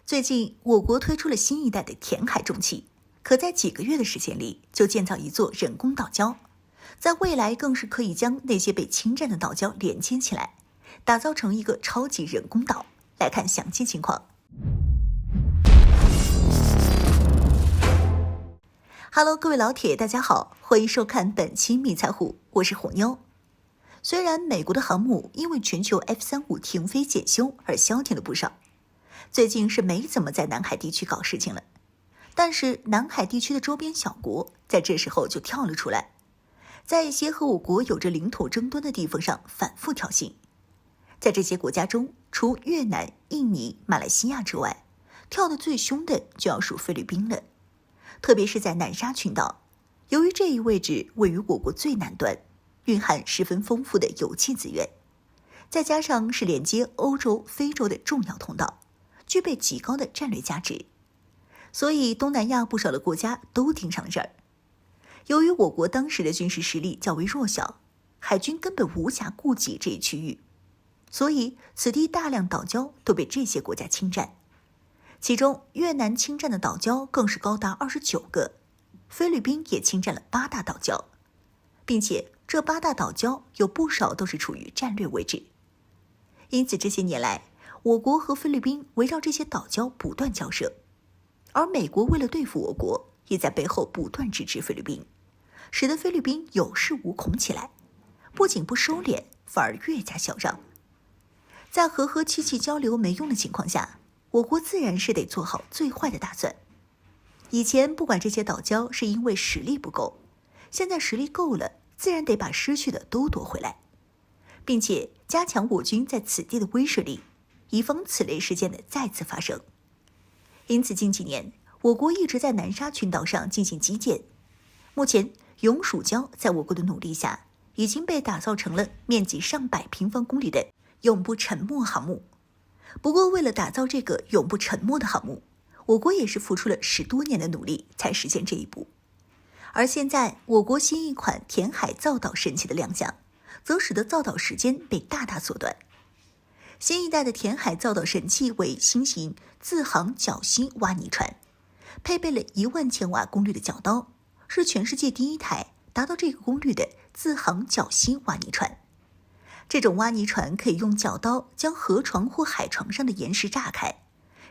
最近，我国推出了新一代的填海重器，可在几个月的时间里就建造一座人工岛礁，在未来更是可以将那些被侵占的岛礁连接起来，打造成一个超级人工岛。来看详细情况。Hello， 各位老铁，大家好，欢迎收看本期迷财户，我是虎妞。虽然美国的航母因为全球 F-35停飞检修而消停了不少，最近是没怎么在南海地区搞事情了，但是南海地区的周边小国在这时候就跳了出来，在一些和我国有着领土争端的地方上反复挑衅。在这些国家中，除越南、印尼、马来西亚之外，跳得最凶的就要数菲律宾了。特别是在南沙群岛，由于这一位置位于我国最南端，蕴含十分丰富的油气资源，再加上是连接欧洲、非洲的重要通道，具备极高的战略价值，所以东南亚不少的国家都盯上了这儿。由于我国当时的军事实力较为弱小，海军根本无暇顾及这一区域，所以此地大量岛礁都被这些国家侵占。其中越南侵占的岛礁更是高达29个，菲律宾也侵占了8大岛礁，并且这8大岛礁有不少都是处于战略位置。因此这些年来，我国和菲律宾围绕这些岛礁不断交涉，而美国为了对付我国，也在背后不断支持菲律宾，使得菲律宾有恃无恐起来，不仅不收敛，反而越加嚣张。在和和气气交流没用的情况下，我国自然是得做好最坏的打算。以前不管这些岛礁是因为实力不够，现在实力够了，自然得把失去的都夺回来，并且加强我军在此地的威慑力，以防此类事件的再次发生。因此近几年，我国一直在南沙群岛上进行基建。目前永暑礁在我国的努力下，已经被打造成了面积上百平方公里的永不沉没航母。不过为了打造这个永不沉没的航母，我国也是付出了10多年的努力才实现这一步。而现在我国新一款填海造岛神器的亮相，则使得造岛时间被大大缩短。新一代的填海造岛神器为新型自航绞吸挖泥船，配备了1万千瓦功率的绞刀，是全世界第一台达到这个功率的自航绞吸挖泥船。这种挖泥船可以用绞刀将河床或海床上的岩石炸开，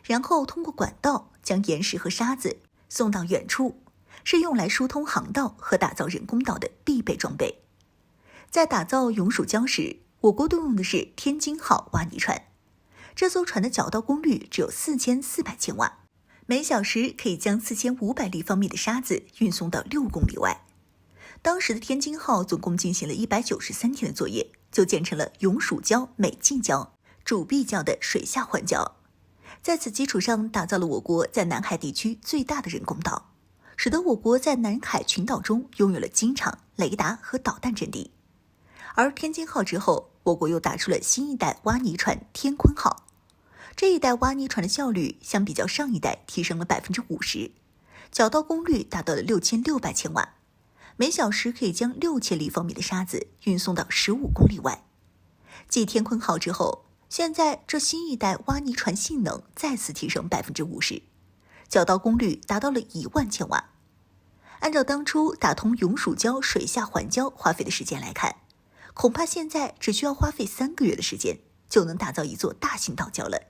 然后通过管道将岩石和沙子送到远处，是用来疏通航道和打造人工岛的必备装备。在打造永暑礁时，我国动用的是天津号挖泥船，这艘船的绞刀功率只有4400千瓦，每小时可以将4500立方米的沙子运送到6公里外。当时的天津号总共进行了193天的作业，就建成了永暑礁美济礁、主碧礁的水下环礁，在此基础上打造了我国在南海地区最大的人工岛，使得我国在南海群岛中拥有了机场、雷达和导弹阵地。而天津号之后，我国又打出了新一代挖泥船天鲲号，这一代挖泥船的效率相比较上一代提升了50%，绞刀功率达到了6600千瓦，每小时可以将6000立方米的沙子运送到15公里外。继天鲲号之后，现在这新一代挖泥船性能再次提升50%，绞刀功率达到了1万千瓦。按照当初打通永暑礁水下环礁花费的时间来看，恐怕现在只需要花费3个月的时间，就能打造一座大型岛礁了。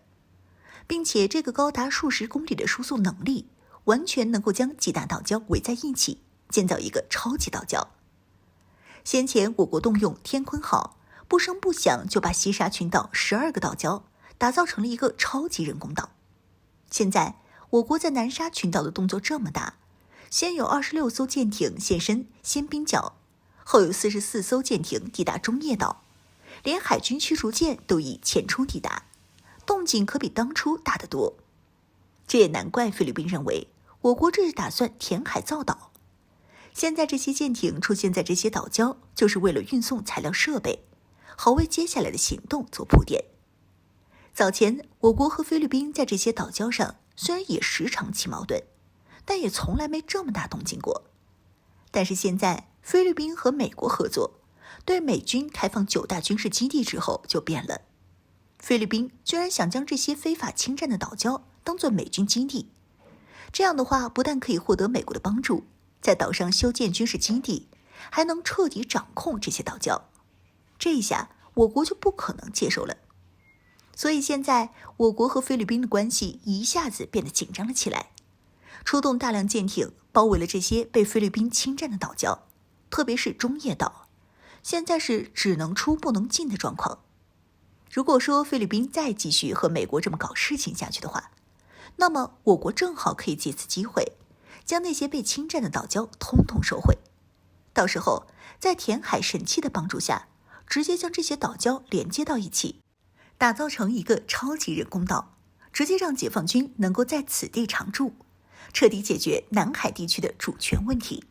并且这个高达数十公里的输送能力，完全能够将几大岛礁围在一起，建造一个超级岛礁。先前我国动用天鲲号，不声不响就把西沙群岛12个岛礁打造成了一个超级人工岛。现在我国在南沙群岛的动作这么大，先有26艘舰艇现身仙宾角，后有44艘舰艇抵达中业岛，连海军驱逐舰都已潜出抵达，动静可比当初大得多。这也难怪菲律宾认为我国这是打算填海造岛。现在这些舰艇出现在这些岛礁，就是为了运送材料设备，好为接下来的行动做铺垫。早前我国和菲律宾在这些岛礁上虽然也时常起矛盾，但也从来没这么大动静过。但是现在菲律宾和美国合作，对美军开放9大军事基地之后就变了。菲律宾居然想将这些非法侵占的岛礁当作美军基地，这样的话不但可以获得美国的帮助，在岛上修建军事基地，还能彻底掌控这些岛礁。这一下我国就不可能接受了。所以现在我国和菲律宾的关系一下子变得紧张了起来，出动大量舰艇包围了这些被菲律宾侵占的岛礁，特别是中业岛，现在是只能出不能进的状况。如果说菲律宾再继续和美国这么搞事情下去的话，那么我国正好可以借此机会，将那些被侵占的岛礁统统收回。到时候在填海神器的帮助下，直接将这些岛礁连接到一起，打造成一个超级人工岛，直接让解放军能够在此地常驻，彻底解决南海地区的主权问题。